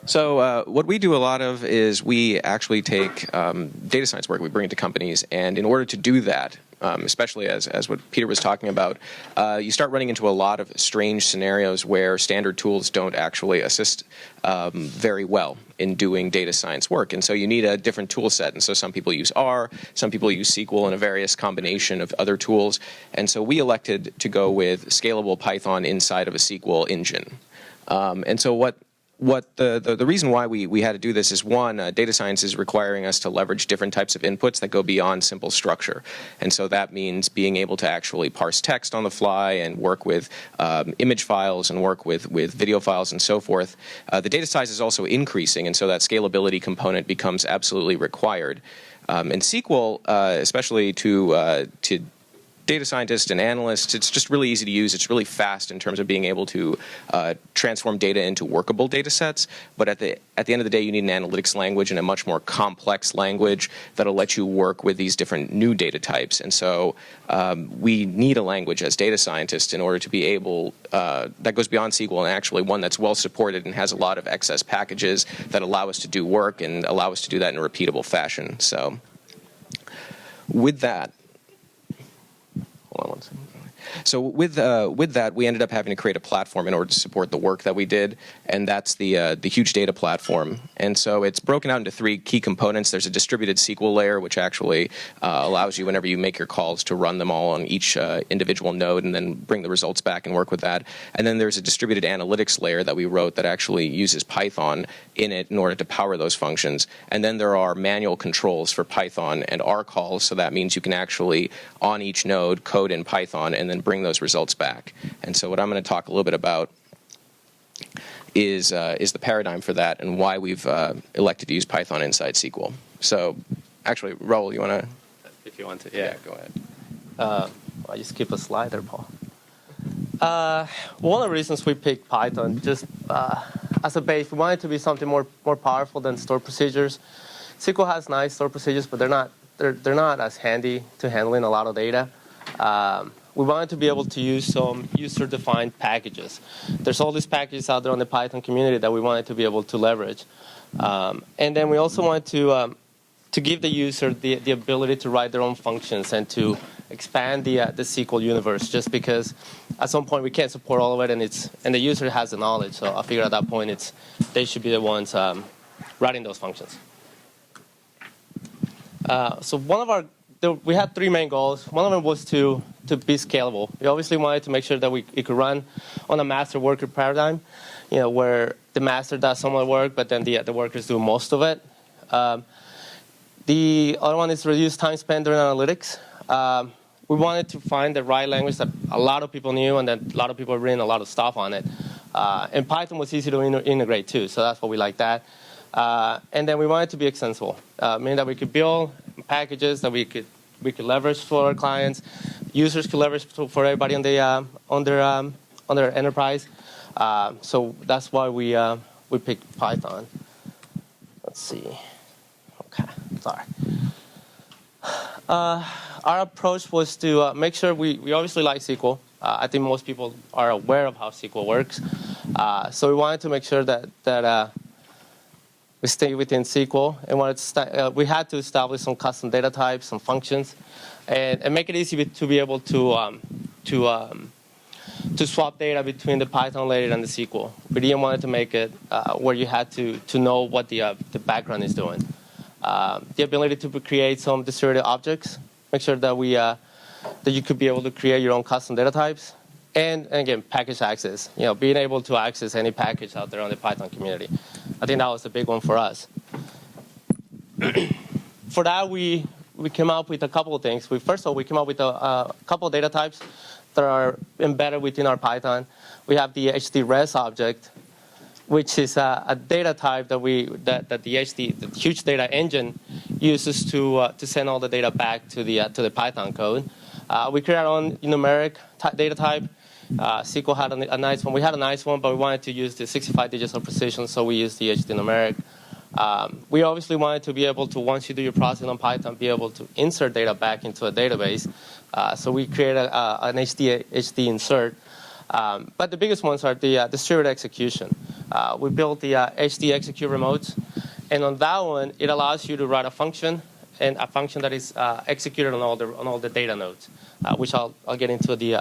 So what we do a lot of is we actually take data science work we bring it to companies, and in order to do that, especially as what Peter was talking about, you start running into a lot of strange scenarios where standard tools don't actually assist very well in doing data science work. And so you need a different tool set. And so some people use R, some people use SQL, and a various combination of other tools. And so we elected to go with scalable Python inside of a SQL engine. And so what the reason why we had to do this is, one, data science is requiring us to leverage different types of inputs that go beyond simple structure. And so that means being able to actually parse text on the fly and work with image files and work with video files and so forth. The data size is also increasing, and so that scalability component becomes absolutely required. And SQL, especially to data scientists and analysts, it's just really easy to use. It's really fast in terms of being able to transform data into workable data sets. But at the end of the day, you need an analytics language and a much more complex language that'll let you work with these different new data types. And so we need a language as data scientists in order to be able, that goes beyond SQL, and actually one that's well supported and has a lot of excess packages that allow us to do work and allow us to do that in a repeatable fashion. So with that, hold on one second. So with that, we ended up having to create a platform in order to support the work that we did, and that's the Huge Data Platform. And so it's broken out into three key components. There's a distributed SQL layer, which actually allows you, whenever you make your calls, to run them all on each individual node and then bring the results back and work with that. And then there's a distributed analytics layer that we wrote that actually uses Python in it in order to power those functions. And then there are manual controls for Python and R calls, so that means you can actually, on each node, code in Python and then bring those results back. And so what I'm going to talk a little bit about is the paradigm for that and why we've elected to use Python inside SQL. So actually, Raul, you want to? If you want to, yeah go ahead. I just keep a slide there, Paul. One of the reasons we picked Python, just as a base, we wanted it to be something more powerful than stored procedures. SQL has nice stored procedures, but they're not as handy to handling a lot of data. We wanted to be able to use some user-defined packages. There's all these packages out there on the Python community that we wanted to be able to leverage. And then we also wanted to give the user the ability to write their own functions and to expand the SQL universe, just because at some point we can't support all of it, and the user has the knowledge. So I figure at that point they should be the ones writing those functions. So we had three main goals. One of them was to be scalable. We obviously wanted to make sure that it could run on a master worker paradigm, where the master does some of the work, but then the workers do most of it. The other one is to reduce time spent during analytics. We wanted to find the right language that a lot of people knew, and then a lot of people were written a lot of stuff on it. And Python was easy to integrate too, so that's what we liked that. And then we wanted to be extensible, meaning that we could build packages that we could leverage for our clients. Users could leverage for everybody on their enterprise. So that's why we picked Python. Let's see. Okay, sorry. Our approach was to make sure we obviously like SQL. I think most people are aware of how SQL works. So we wanted to make sure that we stay within SQL, and we had to establish some custom data types, some functions, and make it easy to be able to swap data between the Python layer and the SQL. We didn't want to make it where you had to know what the background is doing. The ability to create some distributed objects, make sure that that you could be able to create your own custom data types, and again, package access. Being able to access any package out there on the Python community. I think that was a big one for us. For that, we came up with a couple of things. First of all, we came up with a couple of data types that are embedded within our Python. We have the HDRes object, which is a data type that the Huge Data Engine uses to send all the data back to the Python code. We created our own numeric data type. SQL had a nice one. We had a nice one, but we wanted to use the 65 digits of precision, so we used the HD numeric. We obviously wanted to be able to, once you do your processing on Python, be able to insert data back into a database. So we created an HD insert. But the biggest ones are the distributed execution. We built the HD execute remotes, and on that one, it allows you to write a function, and a function that is executed on all the data nodes, which I'll get into the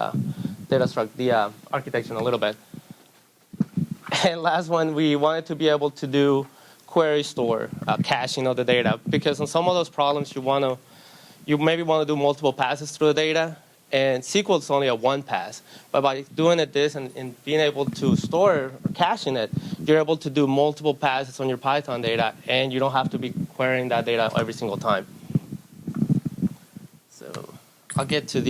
architecture in a little bit. And last one, we wanted to be able to do query store, caching of the data, because on some of those problems you maybe want to do multiple passes through the data, and SQL is only a one pass. But by doing it this and being able to store or caching it, you're able to do multiple passes on your Python data, and you don't have to be querying that data every single time. So I'll get to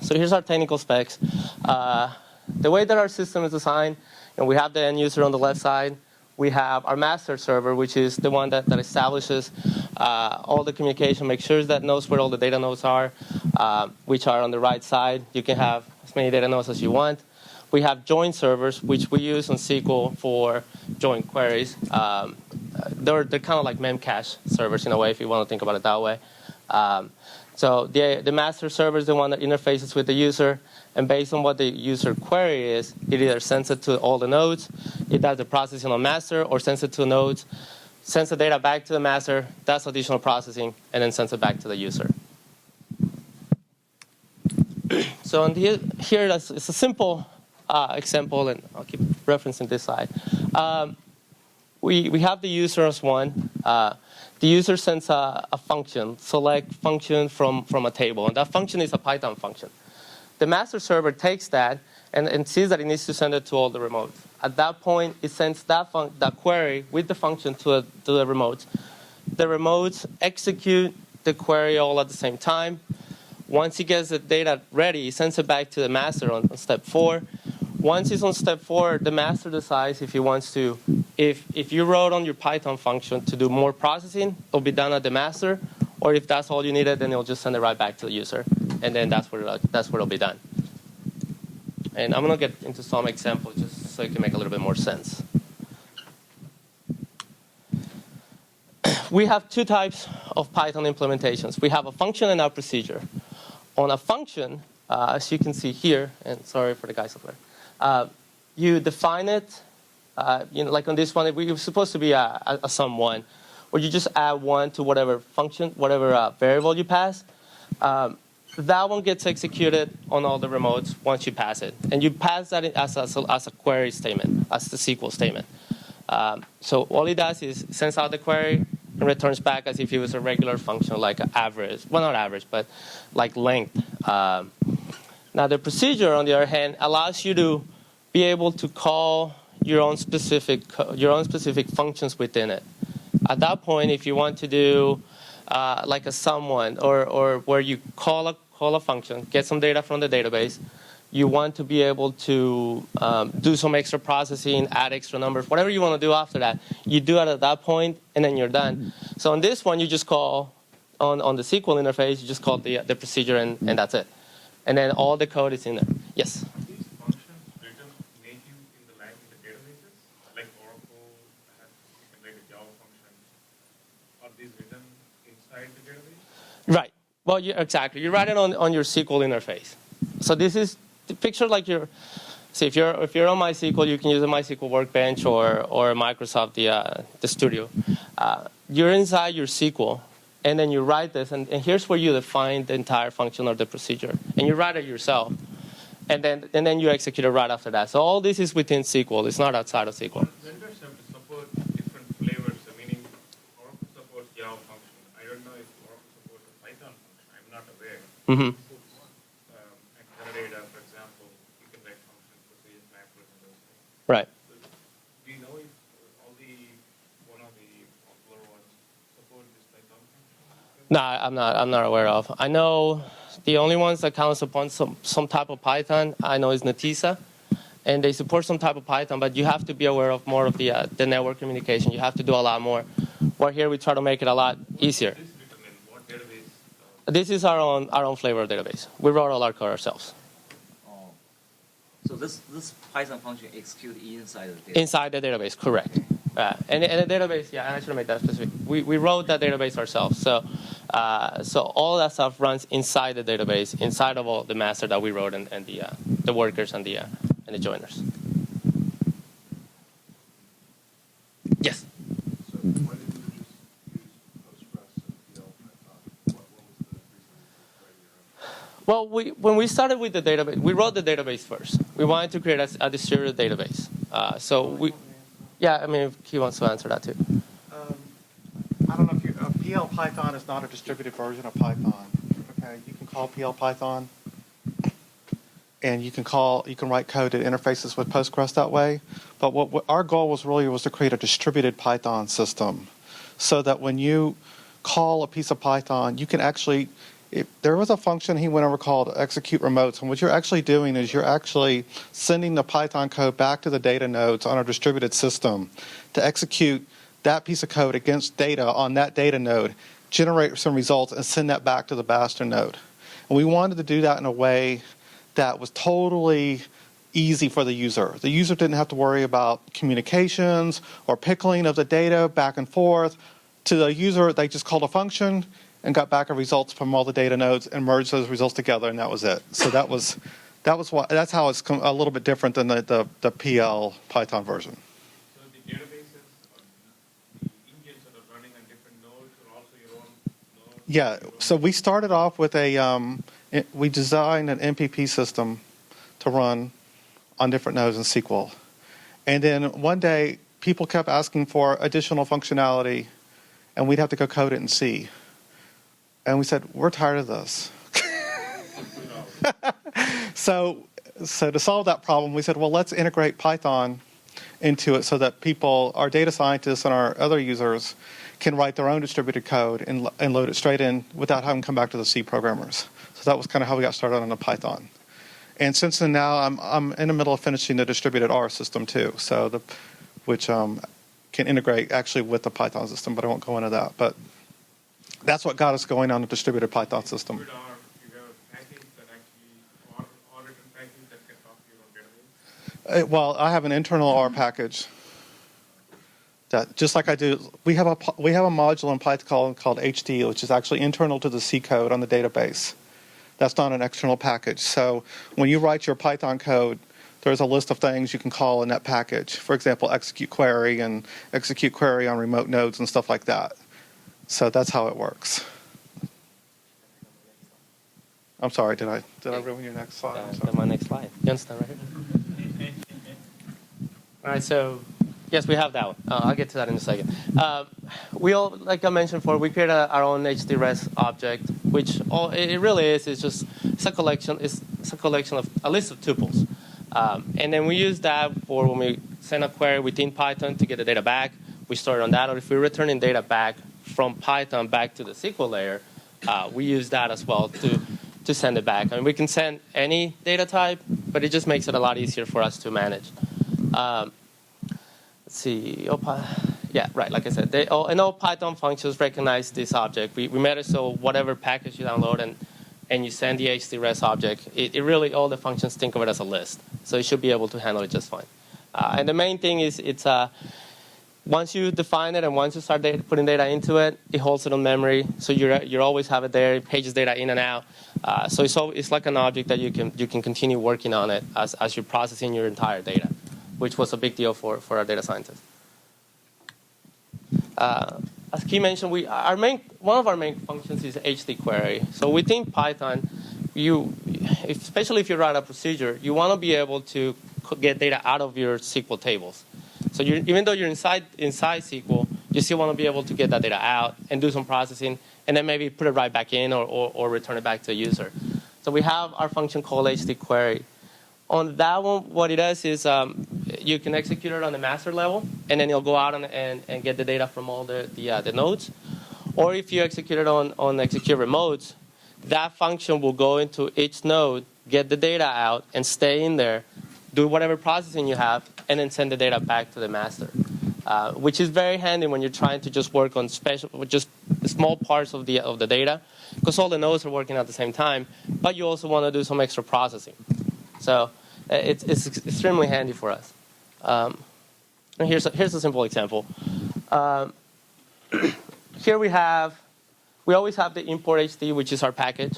so here's our technical specs. The way that our system is designed, and we have the end user on the left side. We have our master server, which is the one that establishes all the communication, makes sure that knows where all the data nodes are, which are on the right side. You can have as many data nodes as you want. We have join servers, which we use on SQL for join queries. They're kind of like memcache servers in a way, if you want to think about it that way. So the master server is the one that interfaces with the user, and based on what the user query is, it either sends it to all the nodes, it does the processing on master, or sends it to nodes, sends the data back to the master, does additional processing, and then sends it back to the user. So here it's a simple example, and I'll keep referencing this side. We have the user as one. The user sends a function, select function from a table, and that function is a Python function. The master server takes that and sees that it needs to send it to all the remotes. At that point, it sends that query with the function to the remotes. The remotes execute the query all at the same time. Once he gets the data ready, he sends it back to the master on step 4. Once he's on step 4, the master decides if he wants to. If you wrote on your Python function to do more processing, it'll be done at the master. Or if that's all you needed, then it'll just send it right back to the user. And then that's where it'll be done. And I'm going to get into some examples just so it can make a little bit more sense. We have two types of Python implementations. We have a function and a procedure. On a function, as you can see here, and sorry for the guys up there, you define it, like on this one, it was supposed to be a sum 1, where you just add 1 to whatever function, whatever variable you pass. That one gets executed on all the remotes once you pass it. And you pass that as a query statement, as the SQL statement. So all it does is sends out the query and returns back as if it was a regular function like average. Well, not average, but like length. Now the procedure, on the other hand, allows you to be able to call your own specific functions within it. At that point, if you want to do like a sum one, or where you call a function, get some data from the database, you want to be able to do some extra processing, add extra numbers, whatever you want to do after that, you do it at that point, and then you're done. So on this one, you just call, on the SQL interface, you just call the procedure, and that's it. And then all the code is in there. Yes? Are these functions written native in the databases, like Oracle has something like a Java function? Are these written inside the database? Right. Well, exactly. You write it on your SQL interface. So this is the picture like your. See, if you're on MySQL, you can use a MySQL Workbench or Microsoft the Studio. You're inside your SQL, and then you write this, and here's where you define the entire function or the procedure, and you write it yourself, and then you execute it right after that. So all this is within SQL. It's not outside of SQL. Vendors have to support different flavors. Meaning, Oracle supports Java function. I don't know if Oracle supports a Python function. I'm not aware. Mm-hmm. At Teradata, for example, you can write functions, procedures, macros, and those things. Right. So, do you know if all one of the popular ones support this Python function? No, I'm not aware of. I know the only ones that counts upon some type of Python I know is Netezza, and they support some type of Python, but you have to be aware of more of the network communication. You have to do a lot more. Where here we try to make it a lot easier. This written in what database? This is our own flavor of database. We wrote all our code ourselves. Oh. So this Python function execute inside the database? Inside the database, correct. And the database, yeah, and I should make that specific. We wrote that database ourselves. So all that stuff runs inside the database, inside of all the master that we wrote, and the workers and the and the joiners. Yes. So why didn't you just use Postgres and PL Python? What was the reason for writing your own? Well, when we started with the database, we wrote the database first. We wanted to create a distributed database. Yeah, I mean, if he wants to answer that too. I don't know if you, PL Python is not a distributed version of Python. Okay, you can call PL Python, and you can write code that interfaces with Postgres that way. But what our goal was to create a distributed Python system, so that when you call a piece of Python, you can actually. There was a function he went over called execute remotes, and what you're actually doing is you're actually sending the Python code back to the data nodes on a distributed system to execute that piece of code against data on that data node, generate some results, and send that back to the master node. And we wanted to do that in a way that was totally easy for the user. The user didn't have to worry about communications or pickling of the data back and forth. To the user, they just called a function and got back results from all the data nodes and merged those results together, and that was it. So that's how it's a little bit different than the PL Python version. So the databases or the engines that are running on different nodes are also your own nodes? Yeah, so we started off with we designed an MPP system to run on different nodes in SQL. And then one day, people kept asking for additional functionality, and we'd have to go code it in C. And we said, we're tired of this. So to solve that problem, we said, well, let's integrate Python into it so that our data scientists and our other users can write their own distributed code and load it straight in without having to come back to the C programmers. So that was kind of how we got started on the Python. And since then now, I'm in the middle of finishing the distributed R system too, which can integrate actually with the Python system, but I won't go into that. But that's what got us going on the distributed Python system. You have a package that actually, or written package that can talk to your own database? Well, I have an internal R package that, just like I do, we have a module in Python called HD, which is actually internal to the C code on the database. That's not an external package. So when you write your Python code, there's a list of things you can call in that package. For example, execute query and execute query on remote nodes and stuff like that. So that's how it works. I'm sorry, did I ruin your next slide? My next slide. You understand right here? All right, so yes, we have that one. I'll get to that in a second. Like I mentioned before, we created our own HDREST object, which it really is. It's a collection of a list of tuples, and then we use that for when we send a query within Python to get the data back. We store it on that, or if we're returning data back from Python back to the SQL layer, we use that as well to send it back. I mean, we can send any data type, but it just makes it a lot easier for us to manage. Let's see. Yeah, right. Like I said, all Python functions recognize this object. We made it so whatever package you download and you send the HDREST object, it really, all the functions think of it as a list. So it should be able to handle it just fine. And the main thing is once you define it and once you start putting data into it, it holds it on memory. So you always have it there. It pages data in and out. So it's like an object that you can continue working on it as you're processing your entire data, which was a big deal for our data scientists. As Key mentioned, one of our main functions is HD query. So within Python, especially if you write a procedure, you want to be able to get data out of your SQL tables. So even though you're inside SQL, you still want to be able to get that data out and do some processing, and then maybe put it right back in or return it back to a user. So we have our function called HD query. On that one, what it does is you can execute it on the master level, and then it'll go out and get the data from all the nodes. Or if you execute it on execute remotes, that function will go into each node, get the data out, and stay in there, do whatever processing you have, and then send the data back to the master, which is very handy when you're trying to just work on just small parts of the data, because all the nodes are working at the same time, but you also want to do some extra processing. So it's extremely handy for us. And here's a simple example. Here we always have the import HD, which is our package,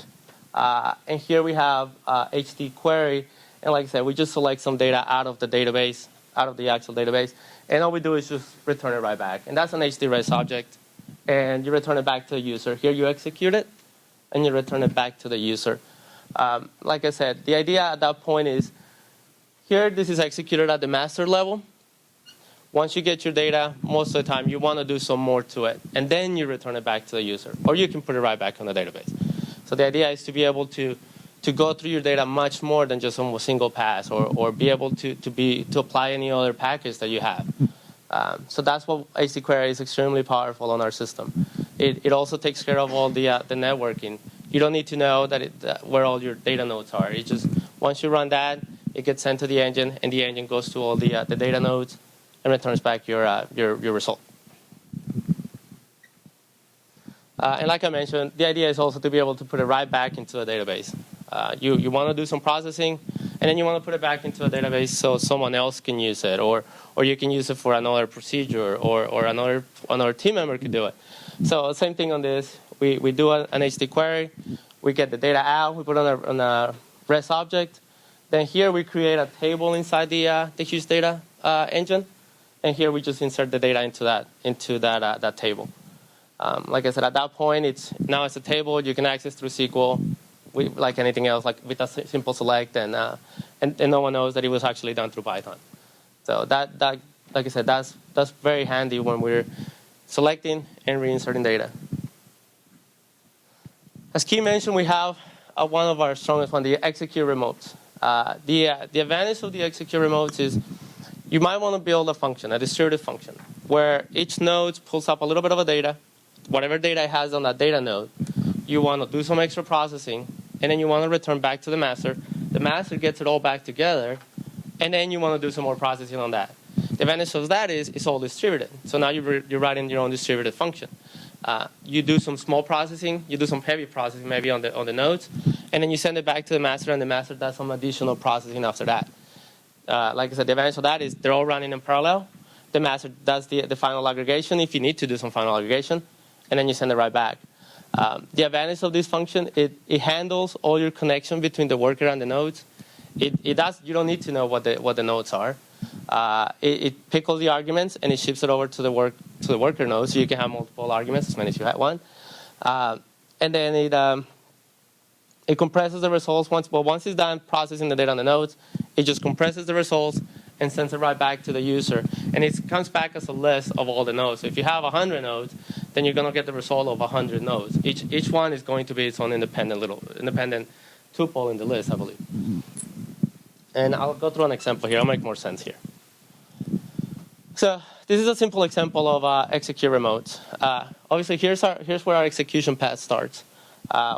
and here we have HD query. And like I said, we just select some data out of the database, out of the actual database. And all we do is just return it right back. And that's an HDREST object. And you return it back to the user. Here you execute it, and you return it back to the user. Like I said, the idea at that point is, here this is executed at the master level. Once you get your data, most of the time you want to do some more to it. And then you return it back to the user. Or you can put it right back on the database. So the idea is to be able to go through your data much more than just on a single pass, or be able to apply any other package that you have. So that's what HDQuery is extremely powerful on our system. It also takes care of all the networking. You don't need to know where all your data nodes are. It just, once you run that, it gets sent to the engine, and the engine goes to all the data nodes and returns back your result. And like I mentioned, the idea is also to be able to put it right back into a database. You want to do some processing, and then you want to put it back into a database so someone else can use it, or you can use it for another procedure, or another team member could do it. So same thing on this. We do an HD query. We get the data out. We put it on a REST object. Then here we create a table inside the huge data engine, and here we just insert the data into that table. Like I said, at that point, now it's a table you can access through SQL. Like anything else, like with a simple select, and no one knows that it was actually done through Python. So that like I said, that's very handy when we're selecting and reinserting data. As Key mentioned, we have one of our strongest ones, the execute remotes. The advantage of the execute remotes is you might want to build a function, a distributed function, where each node pulls up a little bit of a data, whatever data it has on that data node. You want to do some extra processing, and then you want to return back to the master. The master gets it all back together, and then you want to do some more processing on that. The advantage of that is it's all distributed. So now you're writing your own distributed function. You do some small processing, you do some heavy processing maybe on the nodes, and then you send it back to the master, and the master does some additional processing after that. Like I said, the advantage of that is they're all running in parallel. The master does the final aggregation if you need to do some final aggregation, and then you send it right back. The advantage of this function, it handles all your connection between the worker and the nodes. You don't need to know what the nodes are. It picks all the arguments and it ships it over to the worker node, so you can have multiple arguments, as many as you want. And then it compresses the results once it's done processing the data on the nodes. It just compresses the results and sends it right back to the user. And it comes back as a list of all the nodes. So if you have 100 nodes, then you're going to get the result of 100 nodes. Each one is going to be its own independent tuple in the list, I believe. And I'll go through an example here. I'll make more sense here. So this is a simple example of execute remotes. Obviously, here's where our execution path starts.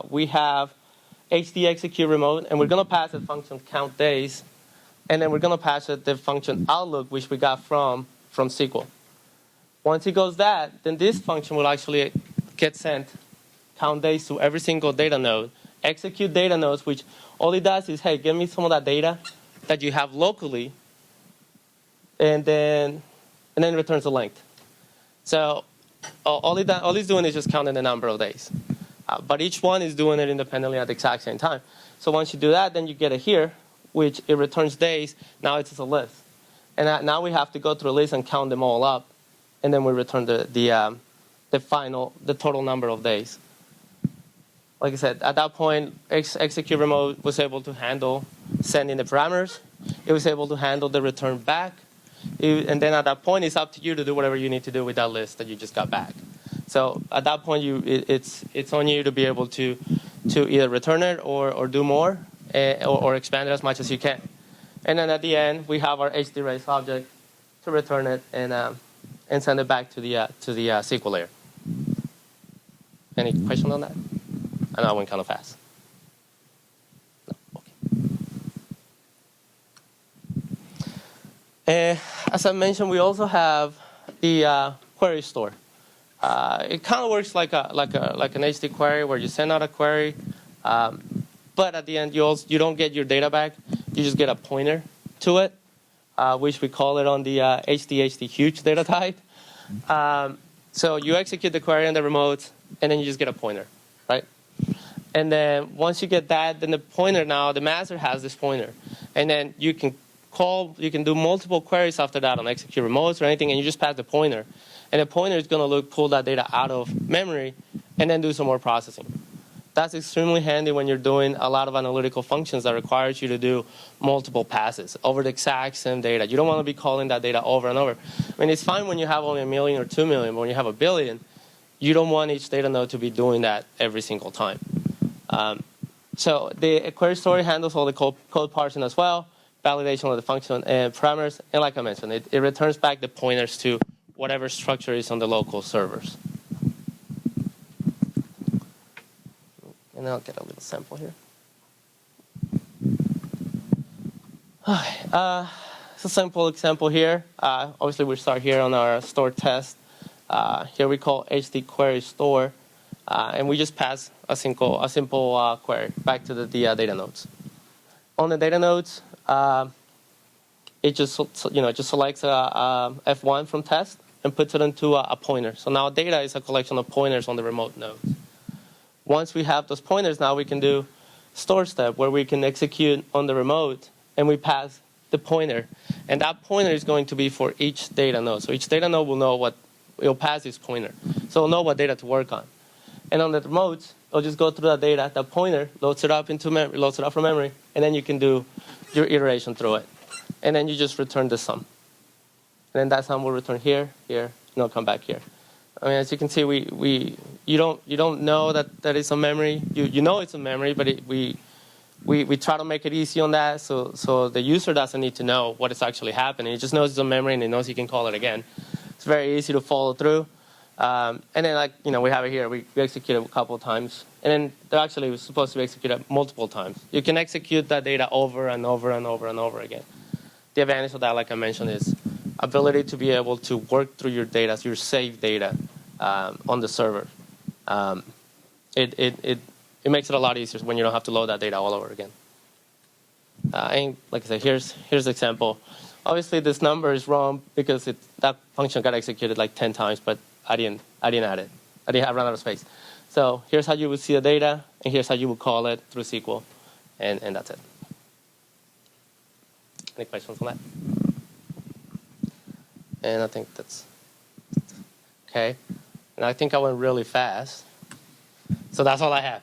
We have HD execute remote, and we're going to pass the function count days, and then we're going to pass it the function outlook, which we got from SQL. Once it goes that, then this function will actually get sent count days to every single data node, execute data nodes, which all it does is, hey, give me some of that data that you have locally, and then returns a length. So all it's doing is just counting the number of days. But each one is doing it independently at the exact same time. So once you do that, then you get it here, which it returns days. Now it's just a list. And now we have to go through a list and count them all up. And then we return the total number of days. Like I said, at that point, execute remote was able to handle sending the parameters. It was able to handle the return back. And then at that point, it's up to you to do whatever you need to do with that list that you just got back. So at that point, it's on you to be able to either return it or do more or expand it as much as you can. And then at the end, we have our HDREST object to return it and send it back to the SQL layer. Any question on that? I know I went kind of fast. No? Okay. As I mentioned, we also have the query store. It kind of works like an HD query where you send out a query, but at the end you don't get your data back. You just get a pointer to it, which we call it on the HD huge data type. So you execute the query on the remote, and then you just get a pointer, right? And then once you get that, then the pointer now, the master has this pointer. And then you can do multiple queries after that on execute remotes or anything, and you just pass the pointer. And the pointer is going to pull that data out of memory and then do some more processing. That's extremely handy when you're doing a lot of analytical functions that requires you to do multiple passes over the exact same data. You don't want to be calling that data over and over. I mean, it's fine when you have only 1 million or 2 million, but when you have 1 billion, you don't want each data node to be doing that every single time. So the query story handles all the code parsing as well, validation of the function and parameters, and like I mentioned, it returns back the pointers to whatever structure is on the local servers. And I'll get a little sample here. It's a simple example here. Obviously, we start here on our store test. Here we call HD query store, and we just pass a simple query back to the data nodes. On the data nodes, it just selects a F1 from test and puts it into a pointer. So now data is a collection of pointers on the remote nodes. Once we have those pointers, now we can do store step where we can execute on the remote and we pass the pointer. And that pointer is going to be for each data node. So each data node will know it'll pass this pointer. So it'll know what data to work on. And on the remotes, it'll just go through that data, that pointer, loads it up into memory, loads it up from memory, and then you can do your iteration through it. And then you just return the sum. And then that sum will return here, here, and it'll come back here. I mean, as you can see, you don't know that it's a memory. You know it's a memory, but we try to make it easy on that, so the user doesn't need to know what is actually happening. He just knows it's a memory, and he knows he can call it again. It's very easy to follow through. And then, we have it here. We execute it a couple of times, and then they're actually supposed to be executed multiple times. You can execute that data over and over and over and over again. The advantage of that, like I mentioned, is ability to be able to work through your data, your saved data on the server. It makes it a lot easier when you don't have to load that data all over again. And like I said, here's the example. Obviously, this number is wrong because that function got executed like 10 times, but I didn't add it. I run out of space. So here's how you would see the data, and here's how you would call it through SQL, and that's it. Any questions on that? And I think that's okay. And I think I went really fast. So that's all I have.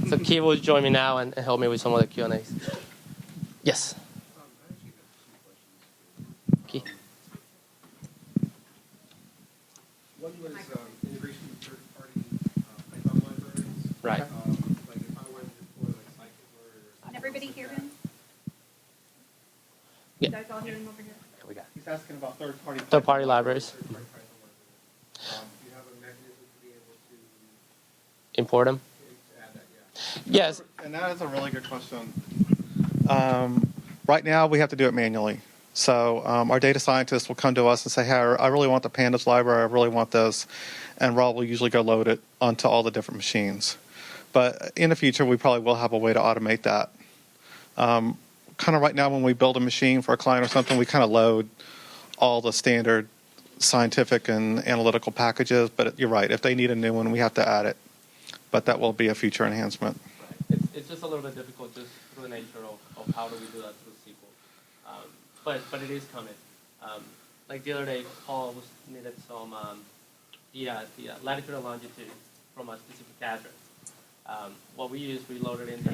So Key will join me now and help me with some of the Q&As. Yes? I actually have 2 questions. Key? One was integration with third-party Python libraries. Right. Like if I wanted to deploy like scikit-learn or Can everybody hear him? Yeah. You guys all hear him over here? We got He's asking about third-party. third-party libraries. third-party Python libraries. Do you have a mechanism to be able to Import them. add that? Yeah. Yes. And that is a really good question. Right now, we have to do it manually. So our data scientists will come to us and say, hey, I really want the Pandas library. I really want this. And Rob will usually go load it onto all the different machines. But in the future, we probably will have a way to automate that. Kind of right now, when we build a machine for a client or something, we kind of load all the standard scientific and analytical packages. But you're right. If they need a new one, we have to add it. But that will be a future enhancement. Right. It's just a little bit difficult just through the nature of how do we do that through SQL. But it is coming. Like the other day, Paul needed some the latitude and longitude from a specific address. What we used, we loaded in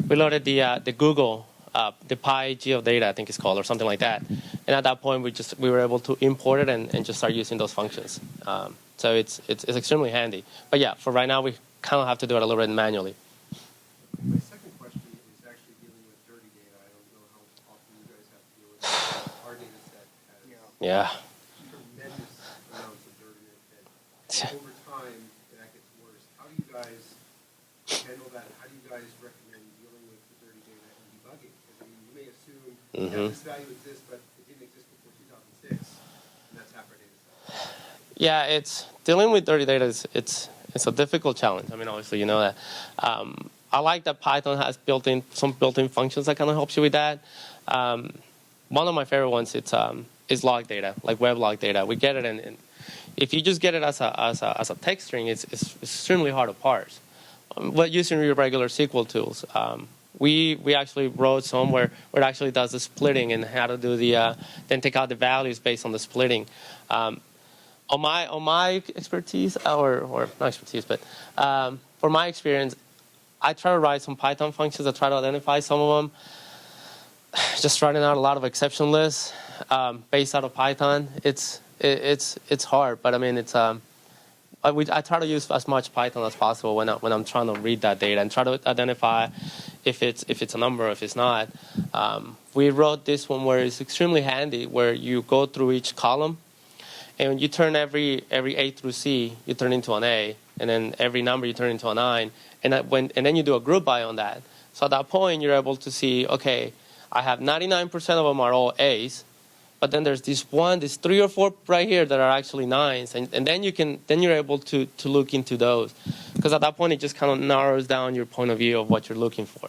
we loaded the Google the PyGeoData, I think it's called, or something like that. And at that point, we were able to import it and just start using those functions. So it's extremely handy. But yeah, for right now, we kind of have to do it a little bit manually. My second question is actually dealing with dirty data. I don't know how often you guys have to deal with it. Our data set has Yeah. tremendous amounts of dirty data. Over time, that gets worse. How do you guys handle that? How do you guys recommend dealing with the dirty data and debugging? Because you may assume that this value exists, but it didn't exist before 2006, and that's half our data set. Yeah, it's dealing with dirty data. It's a difficult challenge. I mean, obviously, you know that. I like that Python has some built-in functions that kind of helps you with that. One of my favorite ones is log data, like web log data. We get it, and if you just get it as a text string, it's extremely hard to parse. But using your regular SQL tools, we actually wrote some where it actually does the splitting and how to do the then take out the values based on the splitting. On my expertise, or not expertise, but for my experience, I try to write some Python functions. I try to identify some of them. Just writing out a lot of exception lists based out of Python. It's hard, but I mean I try to use as much Python as possible when I'm trying to read that data and try to identify if it's a number or if it's not. We wrote this one where it's extremely handy, where you go through each column and you turn every A through C, you turn into an A, and then every number you turn into a 9, and then you do a group by on that. So at that point, you're able to see, okay, I have 99% of them are all A's, but then there's this 3 or 4 right here that are actually 9s, and then you're able to look into those, because at that point it just kind of narrows down your point of view of what you're looking for.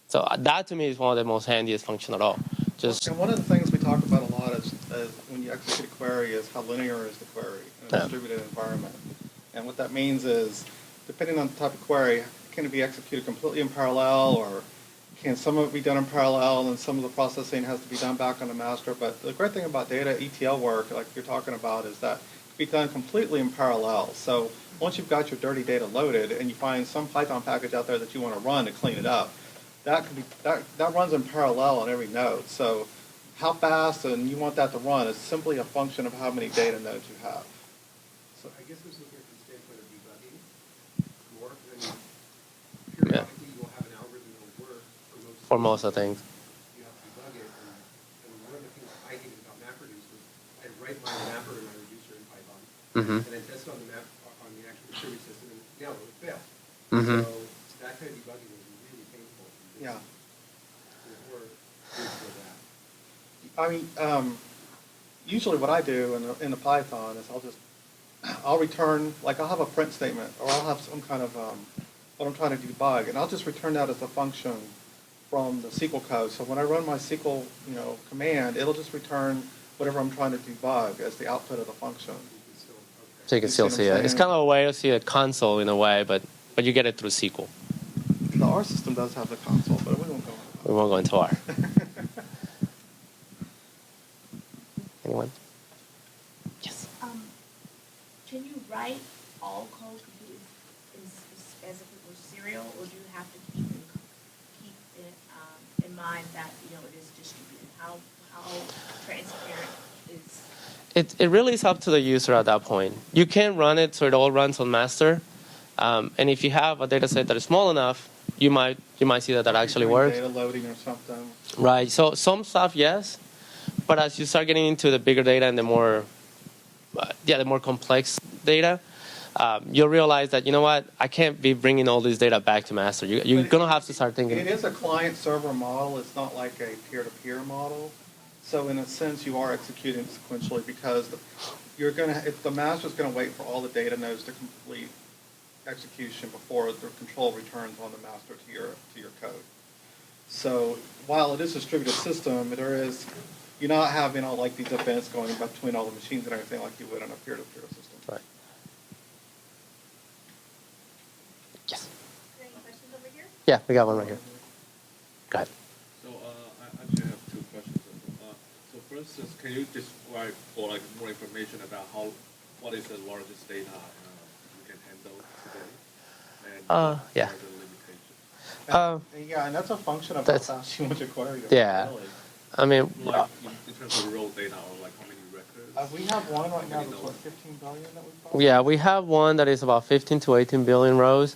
So that to me is one of the most handiest function at all. And one of the things we talk about a lot is when you execute a query is how linear is the query in a distributed environment. And what that means is, depending on the type of query, can it be executed completely in parallel, or can some of it be done in parallel and some of the processing has to be done back on the master? But the great thing about data ETL work, like you're talking about, is that it can be done completely in parallel. So once you've got your dirty data loaded and you find some Python package out there that you want to run to clean it up, that runs in parallel on every node. So how fast and you want that to run is simply a function of how many data nodes you have. So I guess I was looking at the standpoint of debugging more than periodically you will have an algorithm that will work For most of the things. You have to debug it. And one of the things I hated about MapReduce was I'd write my mapper and my reducer in Python, and then test it on the actual distributed system, and now it would fail. So that kind of debugging was really painful. Yeah. Before for that. I mean, usually what I do in the Python is I'll return, like I'll have a print statement, or I'll have some kind of what I'm trying to debug, and I'll just return that as a function from the SQL code. So when I run my SQL, command, it'll just return whatever I'm trying to debug as the output of the function. So you can still see it. It's kind of a way to see a console in a way, but you get it through SQL. The R system does have the console, but we won't go into We won't go into R. Anyone? Yes. Can you write all code completely as if it were serial, or do you have to keep it in mind that it is distributed? How transparent is? It really is up to the user at that point. You can run it so it all runs on master, and if you have a data set that is small enough, you might see that actually works. Data loading or something. Right. So some stuff, yes, but as you start getting into the bigger data and the more complex data, you'll realize that I can't be bringing all this data back to master. You're gonna have to start thinking. It is a client-server model. It's not like a peer-to-peer model. So in a sense, you are executing sequentially because the master's gonna wait for all the data nodes to complete execution before the control returns on the master to your code. So while it is a distributed system, you're not having like these events going between all the machines and everything like you would on a peer-to-peer system. Right. Yes. Any questions over here? Yeah, we got one right here. Go ahead. So I actually have 2 questions. So first is, can you describe for more information about what is the largest data you can handle today? And Yeah. what are the limitations? Yeah, and that's a function of how That's- fast you want your query to run, Yeah. really. I mean, Like in terms of raw data or like how many records? We have one right now that's 15 billion that we process. yeah, we have one that is about 15 to 18 billion rows,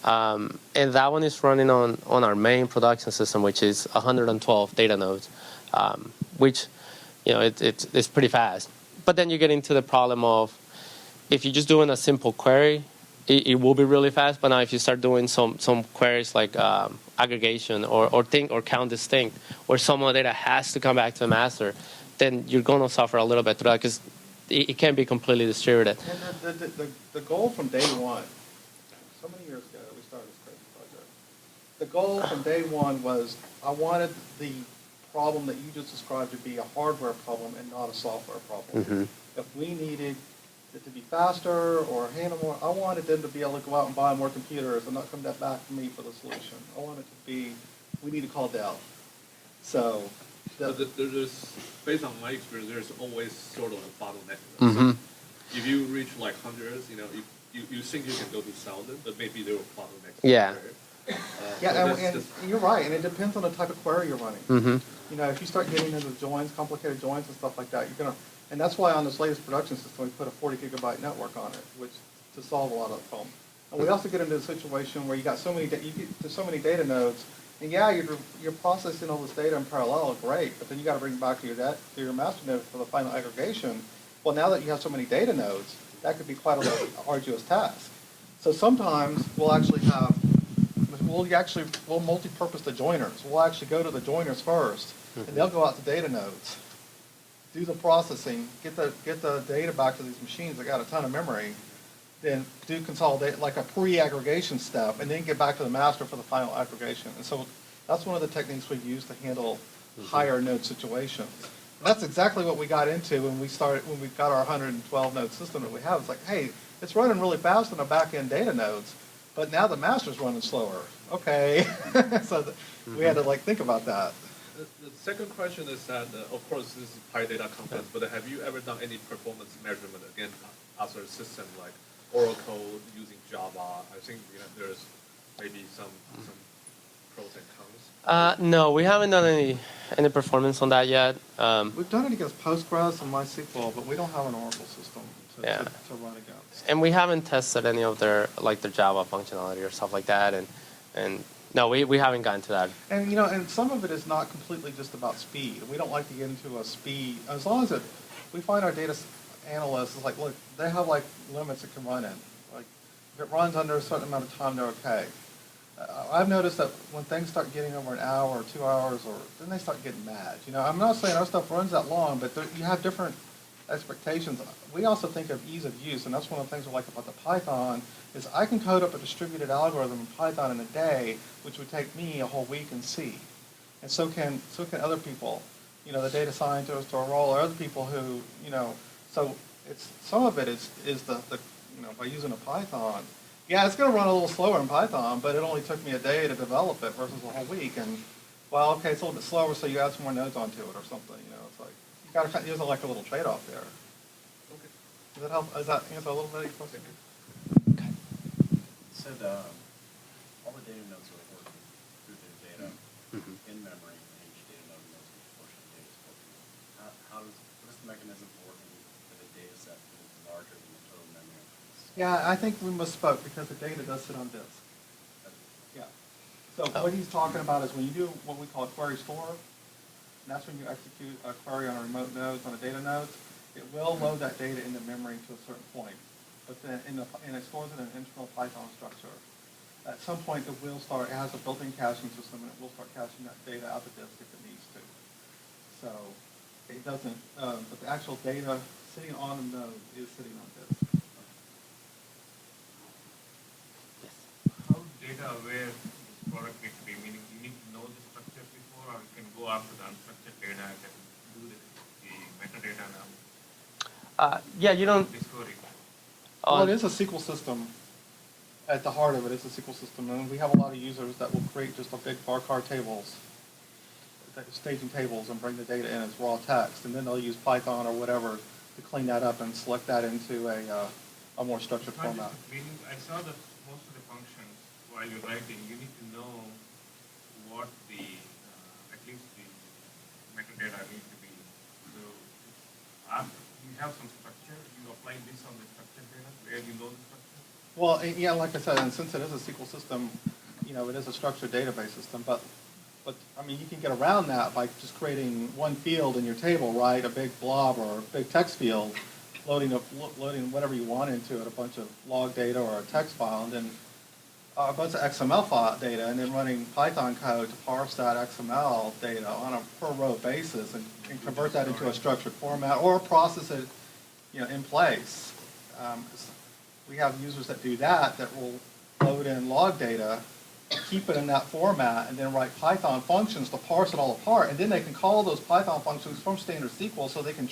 and that one is running on our main production system, which is 112 data nodes, which it's pretty fast. But then you get into the problem of if you're just doing a simple query, it will be really fast. But now if you start doing some queries like aggregation or count distinct, where some of the data has to come back to the master, then you're going to suffer a little bit through that because it can't be completely distributed. And the goal from day one, so many years ago we started this crazy project. The goal from day one was I wanted the problem that you just described to be a hardware problem and not a software problem. Mm-hmm. If we needed it to be faster or handle more. I wanted them to be able to go out and buy more computers and not come back to me for the solution. I want it to be, we need to call Dell. So, But there's, based on my experience, there's always sort of a bottleneck. Mm-hmm. So if you reach like hundreds, you know, you think you can go to thousand, but maybe there are bottlenecks. Yeah. yeah, so and that's you're right, and it depends on the type of query you're running. Mm-hmm. You know, if you start getting into joins, complicated joins and stuff like that, you're gonna, and that's why on this latest production system, we put a 40 gigabyte network on it, which, to solve a lot of the problem. And we also get into a situation where you got so many, you get to so many data nodes, and yeah, you're processing all this data in parallel, great, but then you gotta bring it back to your master node for the final aggregation. Well, now that you have so many data nodes, that could be quite an arduous task. So sometimes we'll actually we'll multi-purpose the joiners. We'll actually go to the joiners first, and they'll go out to data nodes, do the processing, get the data back to these machines that got a ton of memory, then do consolidate, like a pre-aggregation step, and then get back to the master for the final aggregation. And so that's one of the techniques we use to handle higher node situations. And that's exactly what we got into when we got our 112 node system that we have. It's like, hey, it's running really fast on the back-end data nodes, but now the master's running slower. Okay. So we had to like think about that. The second question is that, of course, this is PyData conference, but have you ever done any performance measurement against other systems like Oracle using Java? I think there's maybe some pros and cons. No, we haven't done any performance on that yet. We've done it against Postgres and MySQL, but we don't have an Oracle system to run against. And we haven't tested any of their Java functionality or stuff like that. And no, we haven't gotten to that. And and some of it is not completely just about speed. We don't like to get into a speed. As long as we find our data analysts is like, look, they have like limits it can run in. Like if it runs under a certain amount of time, they're okay. I've noticed that when things start getting over an hour or 2 hours, then they start getting mad. I'm not saying our stuff runs that long, but you have different expectations. We also think of ease of use, and that's one of the things we like about the Python, is I can code up a distributed algorithm in Python in a day, which would take me a whole week in C. And so can other people, the data scientists or Roll or other people who, so some of it is the by using a Python. Yeah, it's going to run a little slower in Python, but it only took me a day to develop it versus a whole week. And, well, okay, it's a little bit slower, so you add some more nodes onto it or something. It's like, you got to use like a little trade-off there. Okay. Does that help? Does that answer a little bit of your question? Okay. You said all the data nodes are working through their data in memory, and each data node knows which portion of the data is working. What is the mechanism for working with a data set that is larger than the total memory? Yeah, I think we misspoke because the data does sit on disk. Yeah. So what he's talking about is when you do what we call a query store, and that's when you execute a query on a remote node, on a data node, it will load that data into memory to a certain point. But then and it stores it in an internal Python structure. At some point it has a built-in caching system, and it will start caching that data out the disk if it needs to. So it doesn't, but the actual data sitting on the node is sitting on disk. How data aware this product needs to be? Meaning you need to know the structure before, or you can go after the unstructured data and then do the metadata now. Yeah, you don't. Discovery. Well, it is a SQL system. At the heart of it, it's a SQL system, and we have a lot of users that will create just a big varchar tables, staging tables, and bring the data in as raw text, and then they'll use Python or whatever to clean that up and select that into a more structured format. Meaning, I saw that most of the functions while you're writing, you need to know what the at least the metadata needs to be. So you have some structure. You apply this on the structured data where you know the structure. Well, yeah, like I said, and since it is a SQL system, it is a structured database system, but I mean, you can get around that by just creating one field in your table, right? A big blob or a big text field, loading whatever you want into it, a bunch of log data or a text file, and then a bunch of XML file data, and then running Python code to parse that XML data on a per row basis and convert that into a structured format or process it, in place. We have users that do that will load in log data, keep it in that format, and then write Python functions to parse it all apart. And then they can call those Python functions from standard SQL so they can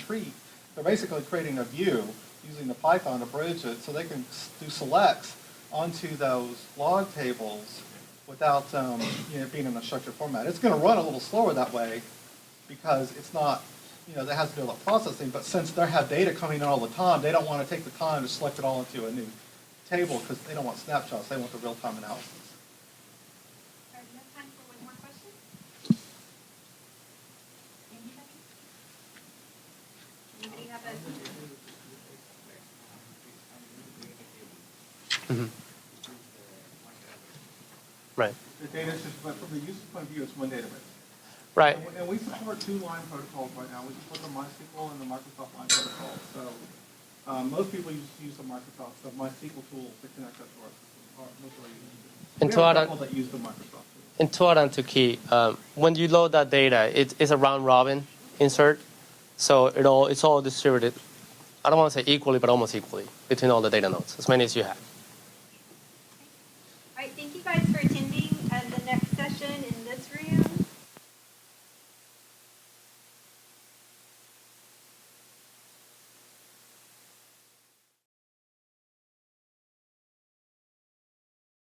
they're basically creating a view using the Python to bridge it, so they can do selects onto those log tables without being in a structured format. It's going to run a little slower that way because it's not, they have to do a lot of processing, but since they have data coming in all the time, they don't want to take the time to select it all into a new table because they don't want snapshots, they want the real-time analysis. All right, we have time for one more question. Anybody? We have Right. The data is just, but from the user point of view, it's one database. Right. And we support two line protocols right now. We support the MySQL and the Microsoft line protocol. So most people use the Microsoft, the MySQL tool to connect that to our system. Or most of our users. And We to have add a on- couple that use the Microsoft tool. And to add on to Key, when you load that data, it's a round robin insert, so it's all distributed. I don't want to say equally, but almost equally between all the data nodes, as many as you have.